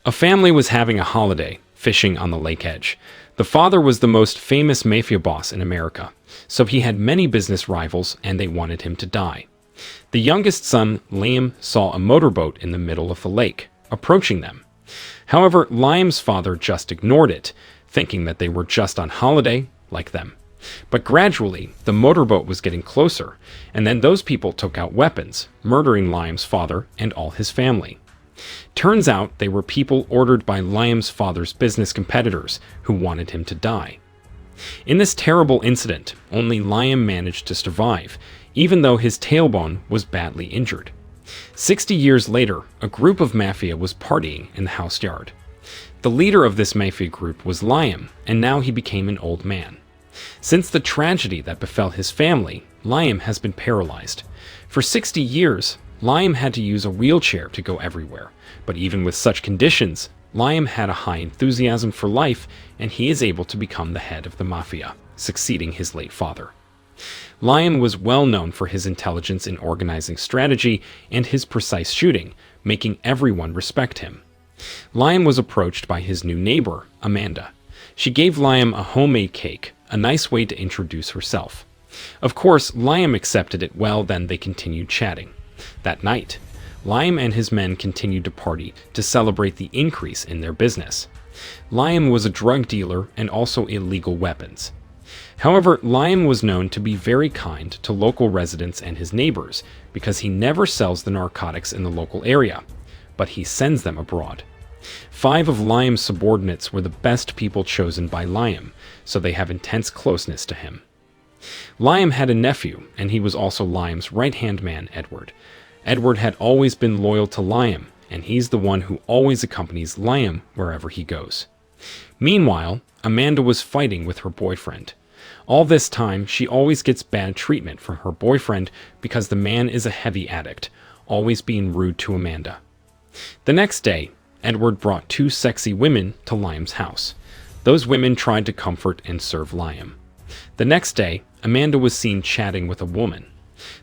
A family was having a holiday, fishing on the lake edge. The father was the most famous mafia boss in America, so he had many business rivals and they wanted him to die. The youngest son, Liam, saw a motorboat in the middle of the lake, approaching them. However, Liam's father just ignored it, thinking that they were just on holiday, like them. But gradually, the motorboat was getting closer, and then those people took out weapons, murdering Liam's father and all his family. Turns out they were people ordered by Liam's father's business competitors who wanted him to die. In this terrible incident, only Liam managed to survive, even though his tailbone was badly injured. 60 years later, a group of mafia was partying in the house yard. The leader of this mafia group was Liam, and now he became an old man. Since the tragedy that befell his family, Liam has been paralyzed. For 60 years, Liam had to use a wheelchair to go everywhere, but even with such conditions, Liam had a high enthusiasm for life, and he is able to become the head of the mafia, succeeding his late father. Liam was well known for his intelligence in organizing strategy and his precise shooting, making everyone respect him. Liam was approached by his new neighbor, Amanda. She gave Liam a homemade cake, a nice way to introduce herself. Of course, Liam accepted it well, then they continued chatting. That night, Liam and his men continued to party to celebrate the increase in their business. Liam was a drug dealer and also illegal weapons. However, Liam was known to be very kind to local residents and his neighbors because he never sells the narcotics in the local area, but he sends them abroad. 5 of Liam's subordinates were the best people chosen by Liam, so they have intense closeness to him. Liam had a nephew, and he was also Liam's right-hand man, Edward. Edward had always been loyal to Liam, and he's the one who always accompanies Liam wherever he goes. Meanwhile, Amanda was fighting with her boyfriend. All this time, she always gets bad treatment from her boyfriend because the man is a heavy addict, always being rude to Amanda. The next day, Edward brought 2 sexy women to Liam's house. Those women tried to comfort and serve Liam. The next day, Amanda was seen chatting with a woman.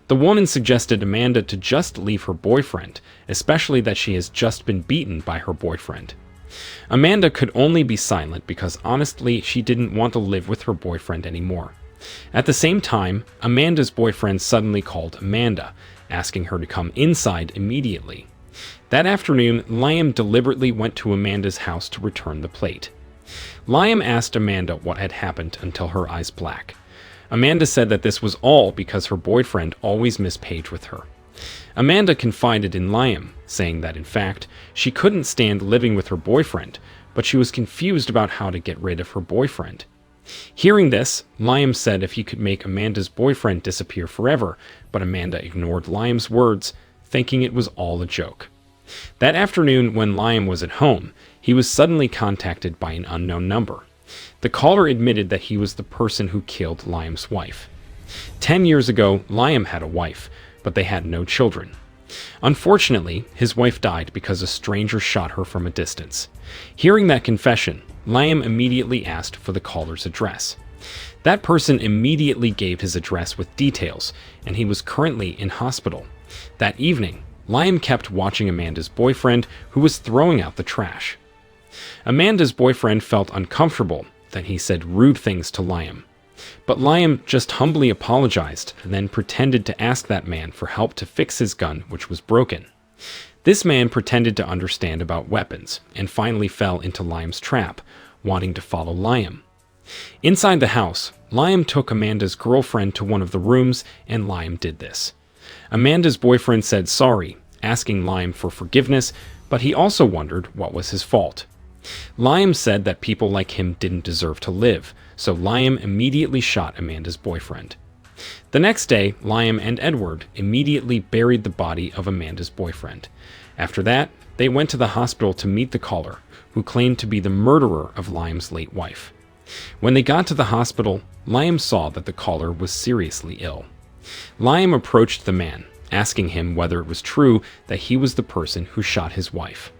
The woman suggested Amanda to just leave her boyfriend, especially that she has just been beaten by her boyfriend. Amanda could only be silent because honestly she didn't want to live with her boyfriend anymore. At the same time, Amanda's boyfriend suddenly called Amanda, asking her to come inside immediately. That afternoon, Liam deliberately went to Amanda's house to return the plate. Liam asked Amanda what had happened until her eyes black. Amanda said that this was all because her boyfriend always misbehaved with her. Amanda confided in Liam, saying that in fact, she couldn't stand living with her boyfriend, but she was confused about how to get rid of her boyfriend. Hearing this, Liam said if he could make Amanda's boyfriend disappear forever, but Amanda ignored Liam's words, thinking it was all a joke. That afternoon, when Liam was at home, he was suddenly contacted by an unknown number. The caller admitted that he was the person who killed Liam's wife. 10 years ago, Liam had a wife, but they had no children. Unfortunately, his wife died because a stranger shot her from a distance. Hearing that confession, Liam immediately asked for the caller's address. That person immediately gave his address with details, and he was currently in hospital. That evening, Liam kept watching Amanda's boyfriend, who was throwing out the trash. Amanda's boyfriend felt uncomfortable, then he said rude things to Liam. But Liam just humbly apologized and then pretended to ask that man for help to fix his gun, which was broken. This man pretended to understand about weapons and finally fell into Liam's trap, wanting to follow Liam. Inside the house, Liam took Amanda's girlfriend to one of the rooms, and Liam did this. Amanda's boyfriend said sorry, asking Liam for forgiveness, but he also wondered what was his fault. Liam said that people like him didn't deserve to live, so Liam immediately shot Amanda's boyfriend. The next day, Liam and Edward immediately buried the body of Amanda's boyfriend. After that, they went to the hospital to meet the caller, who claimed to be the murderer of Liam's late wife. When they got to the hospital, Liam saw that the caller was seriously ill. Liam approached the man, asking him whether it was true that he was the person who shot his wife.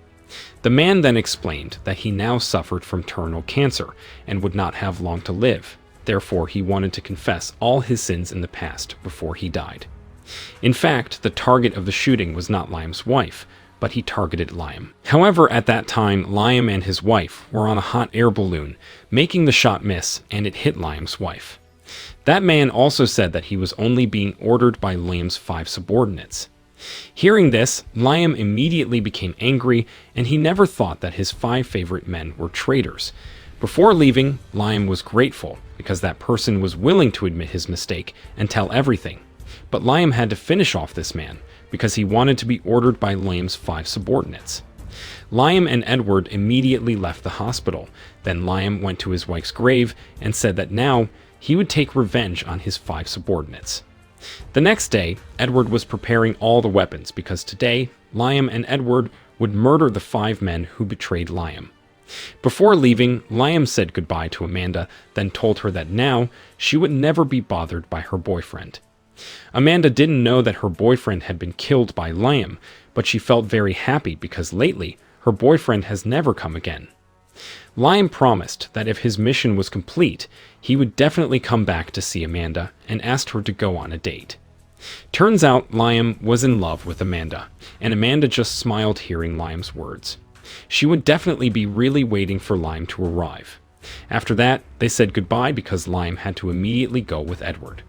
The man then explained that he now suffered from terminal cancer and would not have long to live. Therefore, he wanted to confess all his sins in the past before he died. In fact, the target of the shooting was not Liam's wife, but he targeted Liam. However, at that time, Liam and his wife were on a hot air balloon, making the shot miss, and it hit Liam's wife. That man also said that he was only being ordered by Liam's 5 subordinates. Hearing this, Liam immediately became angry, and he never thought that his 5 favorite men were traitors. Before leaving, Liam was grateful because that person was willing to admit his mistake and tell everything. But Liam had to finish off this man because he wanted to be ordered by Liam's 5 subordinates. Liam and Edward immediately left the hospital. Then Liam went to his wife's grave and said that now he would take revenge on his 5 subordinates. The next day, Edward was preparing all the weapons because today, Liam and Edward would murder the 5 men who betrayed Liam. Before leaving, Liam said goodbye to Amanda, then told her that now she would never be bothered by her boyfriend. Amanda didn't know that her boyfriend had been killed by Liam, but she felt very happy because lately her boyfriend has never come again. Liam promised that if his mission was complete, he would definitely come back to see Amanda and asked her to go on a date. Turns out Liam was in love with Amanda, and Amanda just smiled hearing Liam's words. She would definitely be really waiting for Liam to arrive. After that, they said goodbye because Liam had to immediately go with Edward.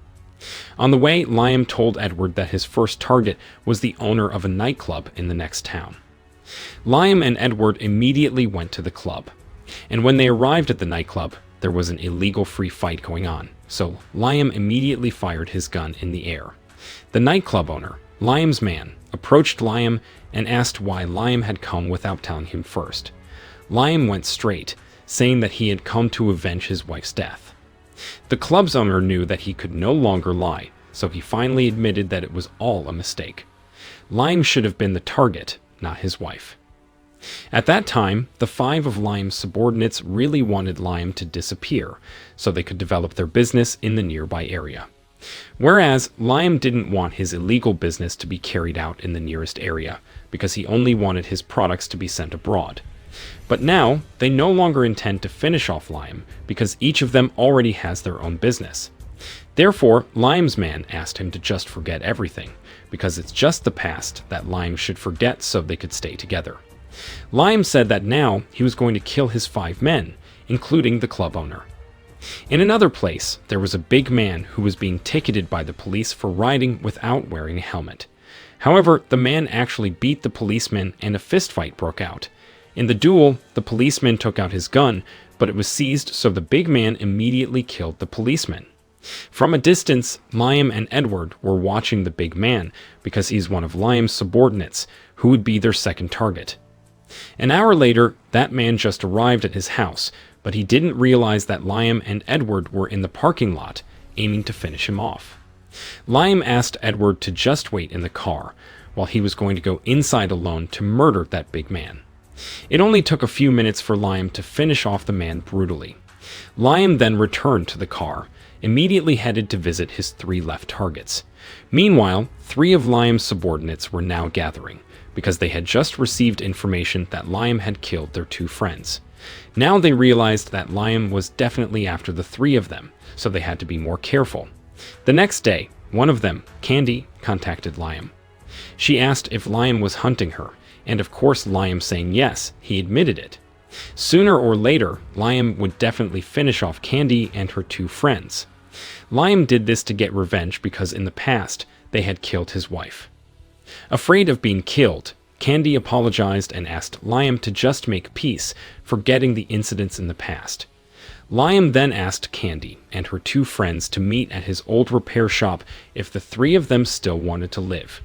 On the way, Liam told Edward that his first target was the owner of a nightclub in the next town. Liam and Edward immediately went to the club, and when they arrived at the nightclub, there was an illegal free fight going on, so Liam immediately fired his gun in the air. The nightclub owner, Liam's man, approached Liam and asked why Liam had come without telling him first. Liam went straight, saying that he had come to avenge his wife's death. The club's owner knew that he could no longer lie, so he finally admitted that it was all a mistake. Liam should have been the target, not his wife. At that time, the 5 of Liam's subordinates really wanted Liam to disappear, so they could develop their business in the nearby area. Whereas Liam didn't want his illegal business to be carried out in the nearest area, because he only wanted his products to be sent abroad. But now, they no longer intend to finish off Liam, because each of them already has their own business. Therefore, Liam's man asked him to just forget everything, because it's just the past that Liam should forget so they could stay together. Liam said that now he was going to kill his 5 men, including the club owner. In another place, there was a big man who was being ticketed by the police for riding without wearing a helmet. However, the man actually beat the policeman and a fistfight broke out. In the duel, the policeman took out his gun, but it was seized, so the big man immediately killed the policeman. From a distance, Liam and Edward were watching the big man because he's one of Liam's subordinates, who would be their second target. An hour later, that man just arrived at his house, but he didn't realize that Liam and Edward were in the parking lot, aiming to finish him off. Liam asked Edward to just wait in the car, while he was going to go inside alone to murder that big man. It only took a few minutes for Liam to finish off the man brutally. Liam then returned to the car, immediately headed to visit his 3 left targets. Meanwhile, 3 of Liam's subordinates were now gathering, because they had just received information that Liam had killed their 2 friends. Now they realized that Liam was definitely after the 3 of them, so they had to be more careful. The next day, one of them, Candy, contacted Liam. She asked if Liam was hunting her, and of course Liam saying yes, he admitted it. Sooner or later, Liam would definitely finish off Candy and her 2 friends. Liam did this to get revenge because in the past, they had killed his wife. Afraid of being killed, Candy apologized and asked Liam to just make peace, forgetting the incidents in the past. Liam then asked Candy and her 2 friends to meet at his old repair shop if the 3 of them still wanted to live.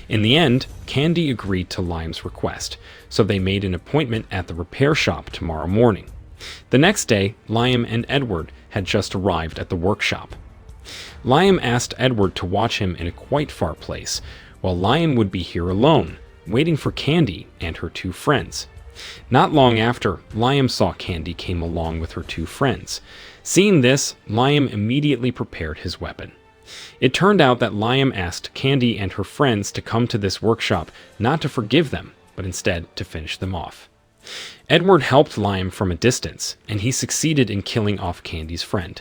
In the end, Candy agreed to Liam's request, so they made an appointment at the repair shop tomorrow morning. The next day, Liam and Edward had just arrived at the workshop. Liam asked Edward to watch him in a quite far place, while Liam would be here alone, waiting for Candy and her 2 friends. Not long after, Liam saw Candy came along with her 2 friends. Seeing this, Liam immediately prepared his weapon. It turned out that Liam asked Candy and her friends to come to this workshop not to forgive them, but instead to finish them off. Edward helped Liam from a distance, and he succeeded in killing off Candy's friend.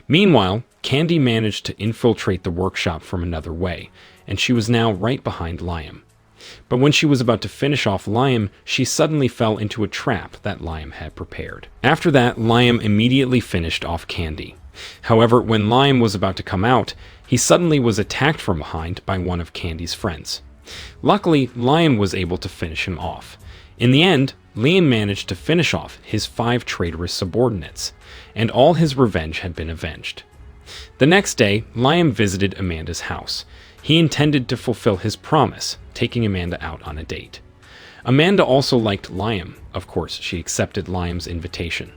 Meanwhile, Candy managed to infiltrate the workshop from another way, and she was now right behind Liam. But when she was about to finish off Liam, she suddenly fell into a trap that Liam had prepared. After that, Liam immediately finished off Candy. However, when Liam was about to come out, he suddenly was attacked from behind by one of Candy's friends. Luckily, Liam was able to finish him off. In the end, Liam managed to finish off his 5 traitorous subordinates, and all his revenge had been avenged. The next day, Liam visited Amanda's house. He intended to fulfill his promise, taking Amanda out on a date. Amanda also liked Liam. Of course, she accepted Liam's invitation.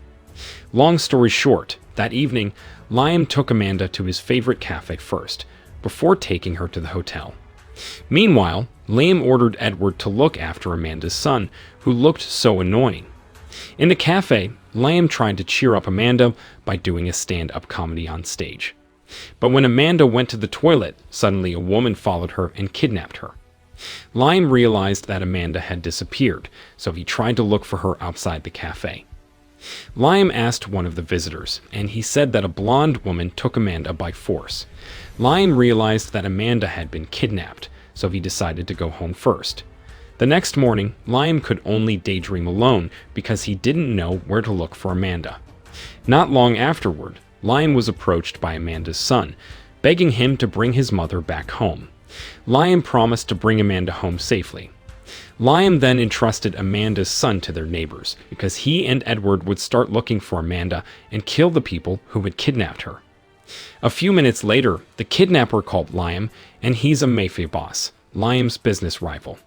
Long story short, that evening, Liam took Amanda to his favorite cafe first, before taking her to the hotel. Meanwhile, Liam ordered Edward to look after Amanda's son, who looked so annoying. In the cafe, Liam tried to cheer up Amanda by doing a stand-up comedy on stage. But when Amanda went to the toilet, suddenly a woman followed her and kidnapped her. Liam realized that Amanda had disappeared, so he tried to look for her outside the cafe. Liam asked one of the visitors, and he said that a blonde woman took Amanda by force. Liam realized that Amanda had been kidnapped, so he decided to go home first. The next morning, Liam could only daydream alone because he didn't know where to look for Amanda. Not long afterward, Liam was approached by Amanda's son, begging him to bring his mother back home. Liam promised to bring Amanda home safely. Liam then entrusted Amanda's son to their neighbors, because he and Edward would start looking for Amanda and kill the people who had kidnapped her. A few minutes later, the kidnapper called Liam, and he's a mafia boss, Liam's business rival.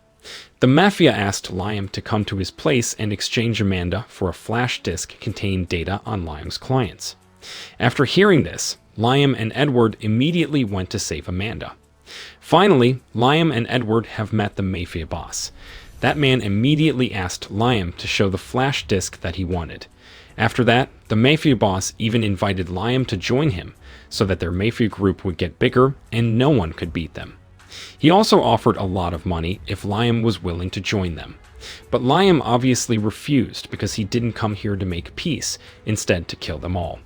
The mafia asked Liam to come to his place and exchange Amanda for a flash disk containing data on Liam's clients. After hearing this, Liam and Edward immediately went to save Amanda. Finally, Liam and Edward have met the mafia boss. That man immediately asked Liam to show the flash disk that he wanted. After that, the mafia boss even invited Liam to join him, so that their mafia group would get bigger and no one could beat them. He also offered a lot of money if Liam was willing to join them. But Liam obviously refused because he didn't come here to make peace, instead to kill them all.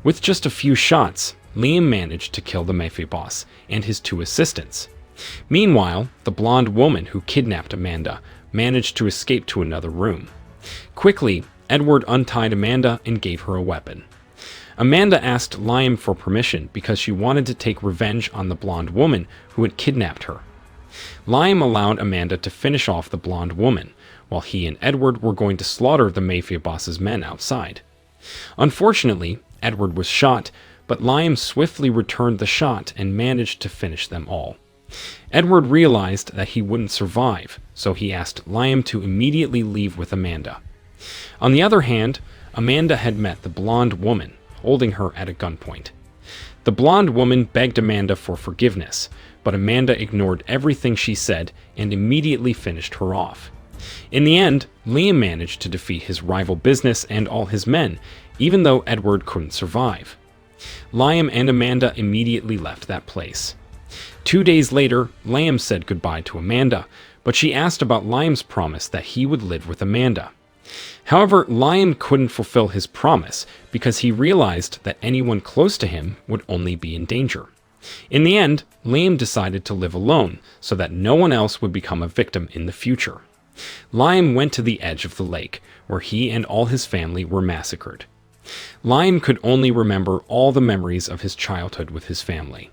With just a few shots, Liam managed to kill the mafia boss and his 2 assistants. Meanwhile, the blonde woman who kidnapped Amanda managed to escape to another room. Quickly, Edward untied Amanda and gave her a weapon. Amanda asked Liam for permission because she wanted to take revenge on the blonde woman who had kidnapped her. Liam allowed Amanda to finish off the blonde woman, while he and Edward were going to slaughter the mafia boss's men outside. Unfortunately, Edward was shot, but Liam swiftly returned the shot and managed to finish them all. Edward realized that he wouldn't survive, so he asked Liam to immediately leave with Amanda. On the other hand, Amanda had met the blonde woman, holding her at a gunpoint. The blonde woman begged Amanda for forgiveness, but Amanda ignored everything she said and immediately finished her off. In the end, Liam managed to defeat his rival business and all his men, even though Edward couldn't survive. Liam and Amanda immediately left that place. 2 days later, Liam said goodbye to Amanda, but she asked about Liam's promise that he would live with Amanda. However, Liam couldn't fulfill his promise because he realized that anyone close to him would only be in danger. In the end, Liam decided to live alone so that no one else would become a victim in the future. Liam went to the edge of the lake, where he and all his family were massacred. Liam could only remember all the memories of his childhood with his family.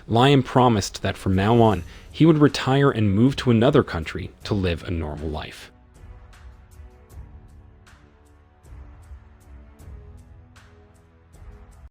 Liam promised that from now on, he would retire and move to another country to live a normal life.